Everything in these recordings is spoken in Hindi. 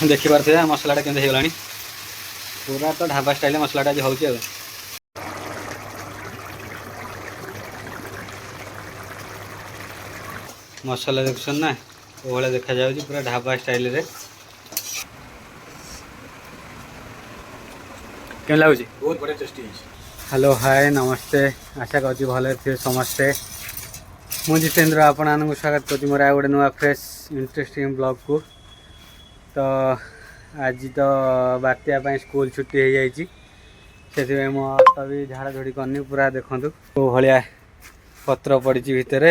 देखिपे मसलाटा केमती होगला पूरा तो ढाबा स्टाइल मसलाटा आज हो मसला देखुन ना वो भाई देखा जाऊँ पूरा ढाबा स्टाइल रे केम लगुच बहुत बढ़िया टेस्टी। हेलो हाय नमस्ते आशा करुँच भले थे समस्ते मु जितेंद्र आपको स्वागत कर मोर गोटे नुआ फ्रेश इंटरेस्टिंग ब्लॉग को। तो आज तो बात्या स्कूल छुट्टी हो जाइए से मो भी झाड़ा झुड़ी करनी पूरा देखूँ तो भाया पत्र पड़ी भितर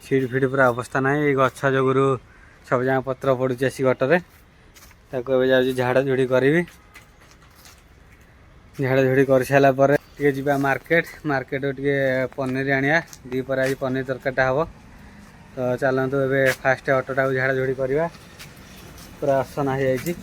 सीट फिट पूरा अवस्था ना गछ जोगुरु सब जगह पत्र पड़ुची आसी गटर ताको जाऊँ झाड़ा झुड़ी करी झाड़ा झुड़ी कर सारापर टे जी मार्केट मार्केट टे पनीर आनिया दीपर आज पनीर तरकारीटा हम। तो चलतु ए फास्ट ऑटोटा झाड़ा झुड़ी करवा पूरा असना हो जाए।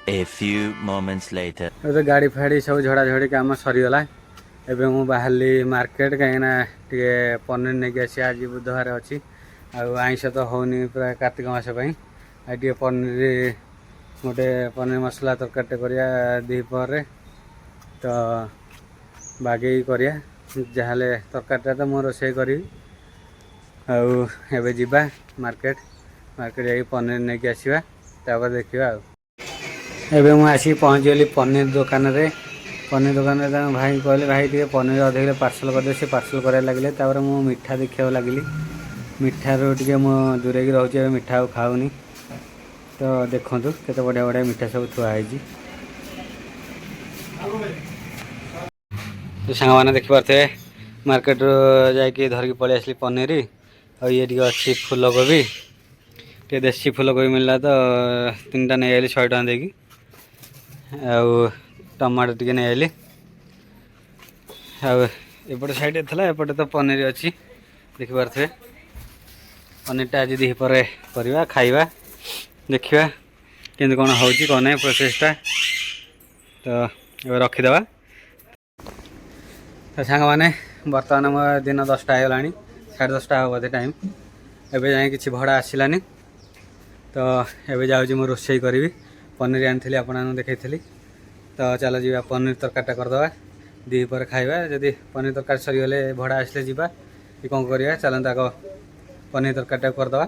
A few moments later. तो गाड़ी फाड़ी सब झड़ाझड़ी काम सरीगला एवं मु बाहरली मार्केट कहीं पनीर नहीं आसी आज बुधवार अच्छी आईष तो होनी पूरा कार्तिक मास आज पनीर गोटे पनीर मसला तरकारी करिया दीपर तो बागे करिया जहाँ तरकारीटा तो मु रोसे करी आउ जीवा मार्केट मार्केट जाकि पनीर नहीं आसवा तापर देखा एबे मु आसी पहुँच गली पनीर दुकान रे भाई कहले भाई टे पनीर अधे पार्सल कर से पार्सल कर लगे मु मिठा देखा लगिली मिठार टे मु दूरे रोचे मिठा खाऊनी। तो देखु केते बढ़िया बढ़िया मिठा सब थुआई तो सांग मैंने देखिपे मार्केट जाकि धरिकी पलि आसली पनीर और ये टे अच्छी फूलकोबी टे देसी फूलकोबी मिलला तो 3टा नहीं आइली 100 टका देकी आउ टमाटो टे नहीं आइली आउपटे साइड थी एपटे तो पनीर अच्छी देखिपे पनीरटा आज दीपर करवा खाइबा देखा केमती कौन हो कौन ना प्रोसेसटा तो ये रखीदे। तो सांग मैंने बर्तमान मो दिन 10टा होगा 10:30 हो बोधे टाइम एवं जाए कि भड़ा आसलानी तो एवं जाऊँ रोषे करी पनीर आनी आपको देखी तो चलो जी पनीर तरकारीटा करदे दीपर खाइबा जदि पनीर तरकारी सरीगले भड़ा आसले जावा कि कौन करवा चलते आग पनीर तरकारीटा करदे।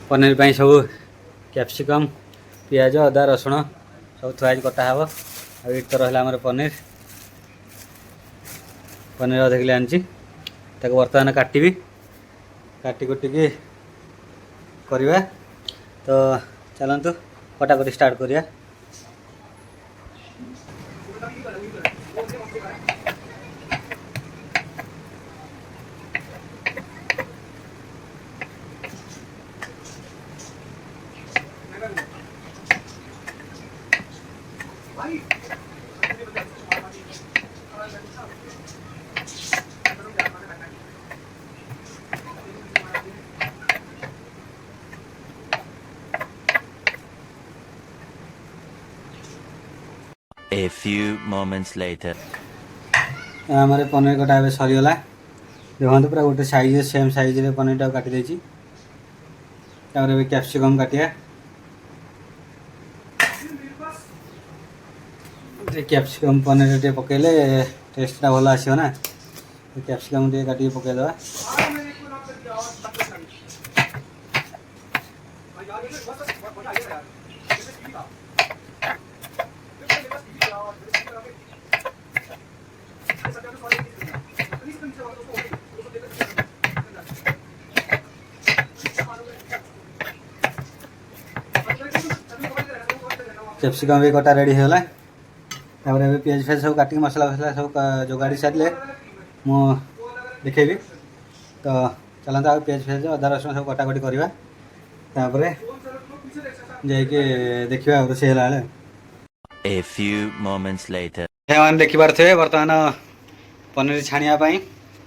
पनीर पर सब कैप्सिकम पियाज अदा रसुण सब थुआई कटा हे आठ तो रहा आमर पनीर पनीर अध किलो आनी बर्तमान काटि कुटिकी करवा। तो चलतु कटाकटी स्टार्ट करिया। A few moments later. हमारे पनीर कटा ए सरीगला देखो पूरा गोटे साइज सेम साइज रे पनीरटा काटी देछि तापर कैप्सिकम काटिया कैप्सिकम पनीर टे पकेले टेस्टटा भल आसो ना कैप्सिकम टे काटिक पकईदे। कैप्सिकम भी कटा रेडी होगा तापर ए पियाज फियाज सब काटिक मसला फसला सब जोगाड़ी सारे मु देखेबी। तो चलता आ पियाज फियाज अदा रसुण सब कटाकटी करवा तापर जाइए देखा रोषे है। A few moments later. मैंने देखिपारे बर्तमान पनीर छाणियापाई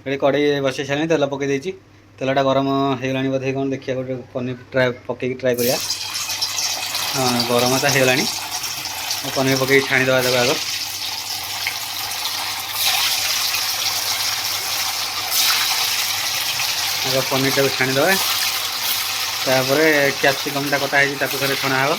ये कड़े बसई सारे तेल पकई देती तेलटा गरम होगा बोधे कौन देखिए गोटे पनीर ट्राए पकई ट्राए करिया हाँ गरम तो होगा पनीर पकई छाणीदे आग आग पनीर टाक छाणीदे तापर कैप्सिकमटा कटाई थे छणा हे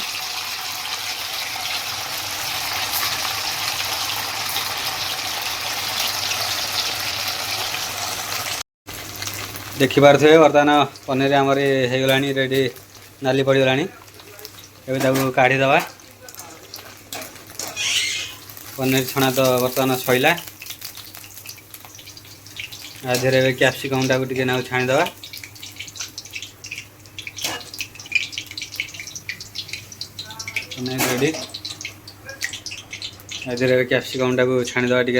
देखिपे बर्तमान पनीर आमर होगा रेडी नाली पड़गला एवं काढ़ीदे पनीर छणा तो बर्तमान सैला आधे कैप्सिकम टाक छाणीदे पनीर रेडी आधे कैप्सिकम टाक छाणीदे टे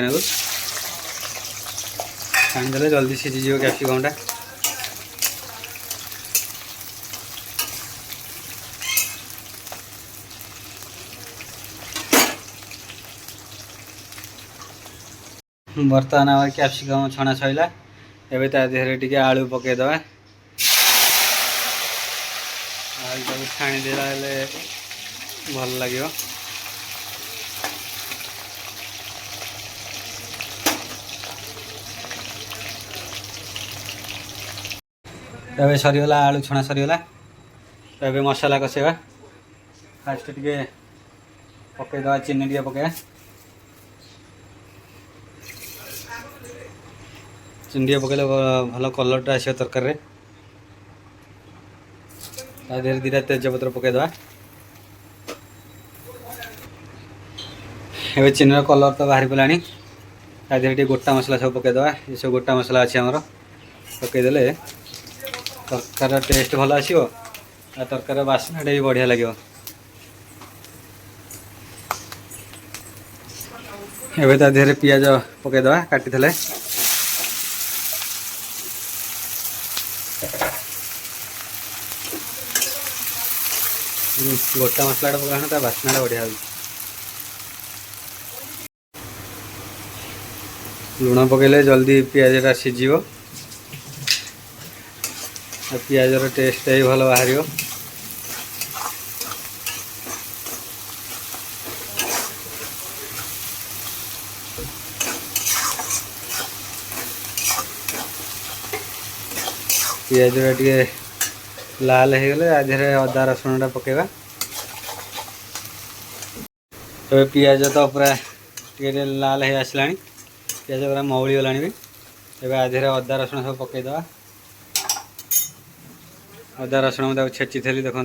छाणीदे जल्दी सीझीज कैप्सिकमटा बर्तमान आम कैप्सिकम छणा सैला एवं ता देहरे टिके आलू पकईदे आलू छाणीदेला भल लगे तबे सरीगला आलू छणा सरीगला तबे मसला कसेगा फास्ट टिके पकईदे चीनी टे पकईया चीनी पकड़े भल कलरटा आस तरकारी देहरे दीटा तेजपत्र पकईदे एवं चीनी कलर तो बाहरी पड़ा देहरे गोटा मसला सब पकईदे ये सब गोटा मसला अच्छे आमर पकईदे तरकार टेस्ट भल आसो तरकार बास्नाटा भी बढ़िया लगे एवं ता देहरे पियाज पकईदे काटी गोटा मसलाटा पकड़ा बास्नाटा बढ़िया लुण पकईले जल्दी पियाजटा सीझ पियाजर टेस्ट भी भल बाहर पियाजटा टे लाल होगले आधे अदा रसुणटा पकेबा तो पियाज तो पूरा टे लाल हो आसला पियाज पूरा मौली गला भी एवं आधे अदा रसुण सब पकईदे अदा रसुण मुझे छेची थी देखूँ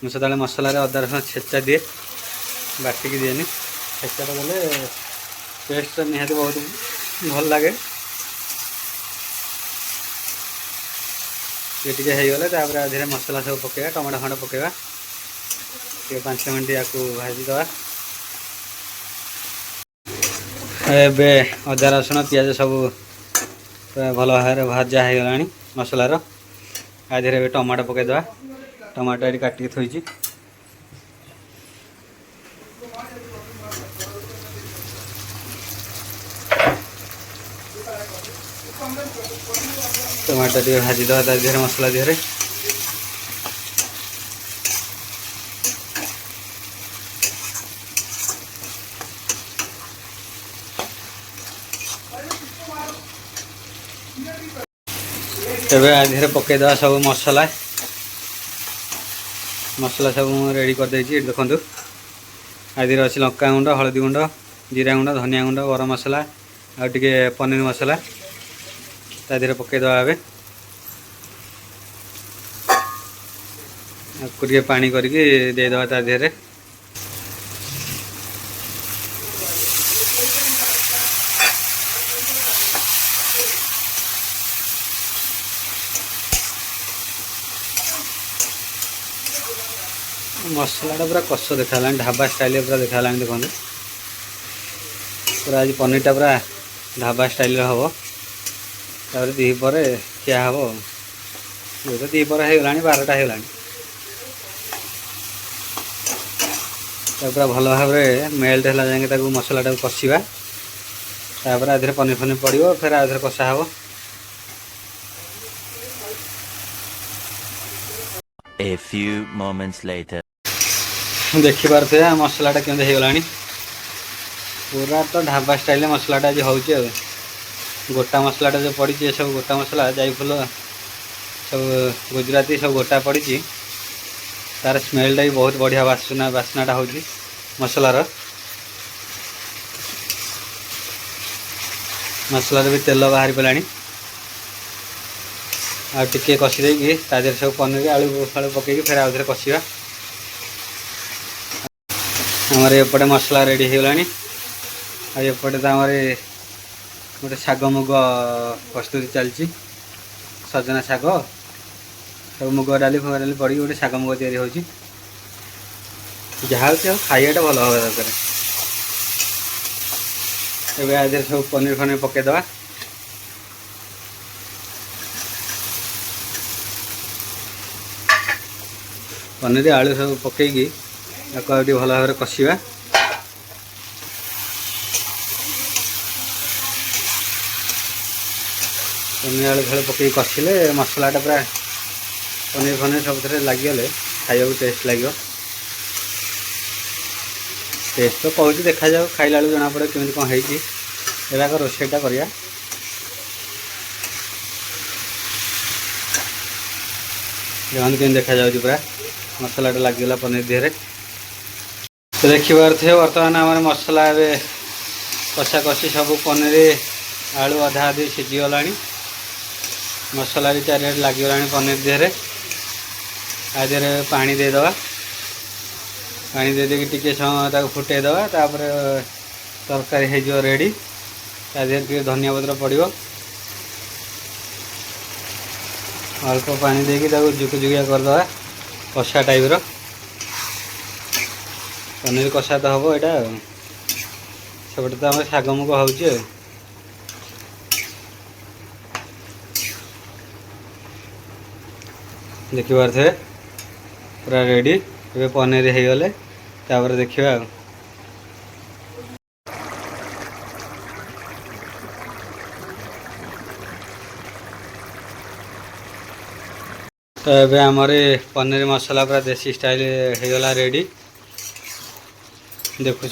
मुझे मसला अदा रसुण छेचा दिए बाटिकी दिए छेचाटा देले टेस्ट निहाती बहुत भल लगे ये टे होगले आधे मसला सब पकेगा टमाटो खंड पकेगा 5 मिनट या भाजीदे ए अदा रसुण पियाज सब भल भाव भाजा होगला मसलार आधे टमाटो पकईदे टमाटो ये काटिक थोड़ी टमाटो टे भाजीदे देहरे मसला देहरे एवं आधे पकईदे सब मसला मसला सब रेडी कर देखु आधे अच्छी लंका गुंड हलदी गुंड जीरा गुंड धनिया गुंड गरम मसला आगे पनीर मसला तादेह पकईदे ए आपको टे पानी करके देदेवा ता देहरे मसलाटा पूरा कष देखा ढाबा स्टाइल पूरा देखा देखो पूरा आज पनीरटा पूरा ढाबा स्टाइल हम तापर दीपर खिया हम ये तो दीपर होगा 12टा होगा पूरा भल भाव मेल्ट है जाए मसलाटा कषा तापर आधे पनीर फनीर पड़ो फिर आधे कषा हे। A few moments later. देखिपे मसलाटा केमती होगला पूरा तो ढाबा स्टाइल मसलाटा आज हो गोटा मसलाटा जो पड़ी सब गोटा मसला जायफल सब गुजराती सब गोटा पड़ी तार स्मेलटा भी बहुत बढ़िया बास्नाटा हो मसलार मसलार भी तेल बाहरी पड़ा आ टिके कषि देकी तादेह सब पनीर आलू फालू पकईकि फिर आउे कषा आमर एपटे मसला रेडी होगला आएपटे तो आम गोटे शाग मुग प्रस्तुति चलती सजना शाग सब मुग डाली फुग डाली पड़ी गोटे शाग मुग तैयारी होची जहाँ हो खाइटा भल हवा दरकार। एवं आधे सब पनीर फनीर पकईदे पनीर आलू सब पकईकि भल भाव कषा पनीर आलू फालू पकई कषिले मसलाटा पूरा पनीर फनीर सब लगिगले खाइबा टेस्ट लगे टेस्ट तो कहूँ देखा जाओ खाइला बेलू जना पड़े केमी कौन है रोषेईटा करिया देखते केमी देखा जाऊँ पूरा मसलाटा लगिगला पनीर देहरे। तो देखिए बर्तमान आम मसला ए कषा कषि सब पनीर आलू अधा अधी सीझीगला मसला भी चारिआडे लगिगला पनीर देहरे आधे पानी देदवा पानी दे देकी टिके समय फुटेदवा तापर तरकारी हो रेडी तादेह टे धनिया पत्र पड़ो अल्प पानी देकी जुकजुकिया करदे कषा टाइप पनीर कषा तो हम यहाँ सेपटे तो आम शाग मुग हो देखिपे पूरा रेडी ए पनीर हो गले तापर देखा तो ये आमर पनीर मसला पूरा देसी स्टाइल होगला रेडी देखुं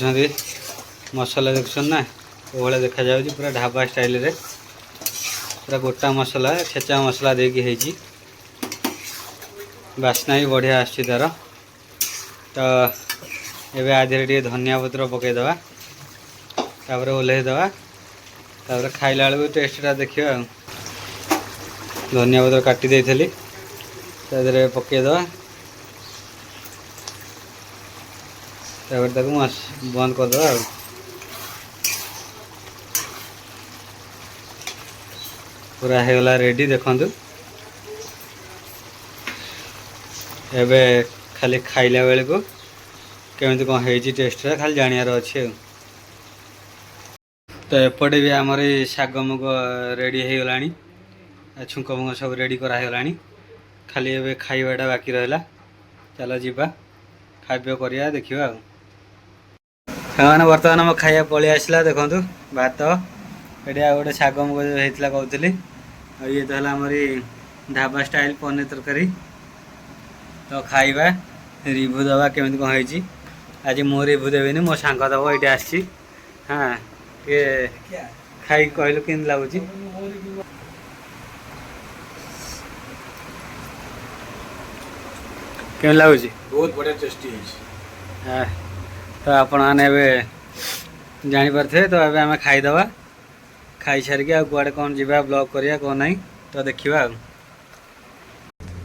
मसला देखुं ना वो देखा जाऊँ पूरा ढाबा स्टाइल रे पूरा गोटा मसला छेचा मसला देकी है बास्ना भी बढ़िया आस तार। तो ये आधे टे धनिया पत्र पकईदे तापर ओल्लईदे तापर खाइला बेलू टेस्टा देखा धनिया पत्र काटी देइथली तादे पकईदे तापर ताकू बंद करदे पूरा होगला रेडी देखु एबे खाली खाइला बेले को केमी कौन है टेस्टा खाली जानियार अच्छे। तो एपटे भी आमर शाग मुग रेडी होगला छुंक मुग सब रेडी करागला खाली एबे खाइबाटा बाकी रहा चलो जीवा खाद्य करिया देखिबा हाँ बर्तमान मो खाइया पलि आसला देखु भात ये गोटे शाग मुग होता कहती ये तो आमर ढाबा स्टाइल पनीर तरकारी। तो खाइबा रिव्यू दवा केमी कौन है आज मो रिव्यू देवी मो सांग दब ये आसी हाँ ये खाई कहलु के लगुच केमी लगुच बहुत बढ़िया टेस्टी है। तो आपण मैंने जापारे तो ये आम खाईदे खाई सारिक कुआड़े कौन जा ब्लॉग करिया कौन ना तो देखा।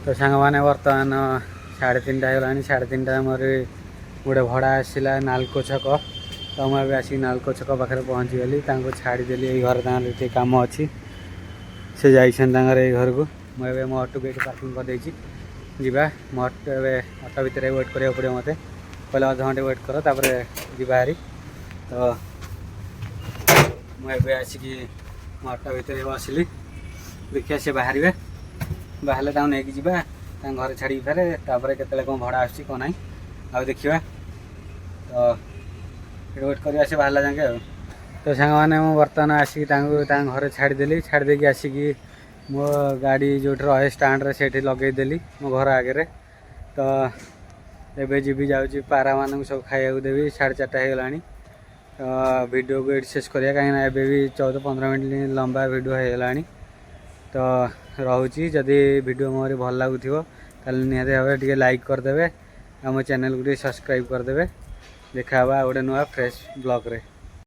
तो सांग मैंने बर्तमान 3:30 होगा 3:30 आमर गोटे भड़ा आसला नालको छक तो मुझे आसिक नालको छक पाखे पहुँची गली छाड़देली ये घर तक कम अच्छी से जाइए घर को मुझे मो ऑटो को ये पार्किंग करदे जीवा मो ऑटो भितर वेट करा पड़ो मत कहले अध घंटे वेट कर तापर जीवा हारी। तो मुझे आसिक मो ऑटो भितर बसली देखिए सी बाहर बाहर नहीं जावा घर छाड़ी फेरे तापर केतले कौन भड़ा आस कौन ना आ देखा। तो वेट कर बाहर जाए तो सांग मैंने बर्तमान आसिक घरे छाड़देली छाड़देकी आसिकी मो गाड़ी जो रहे स्टाण्ड से लगेदेली मो घर आगे तो एबे जी जाऊँगी पारा मान सब खाया देवी 4:30 होगा तो वीडियो को एड शेष करिया कहीं एबे भी 14-15 मिनट लंबा वीडियो होगा तो रोची जदि वीडियो मोर भल लगुव निहती भाव टे लाइक करदे आम चैनल को सब्सक्राइब करदे देखा गोटे नुआ फ्रेश ब्लॉग रे।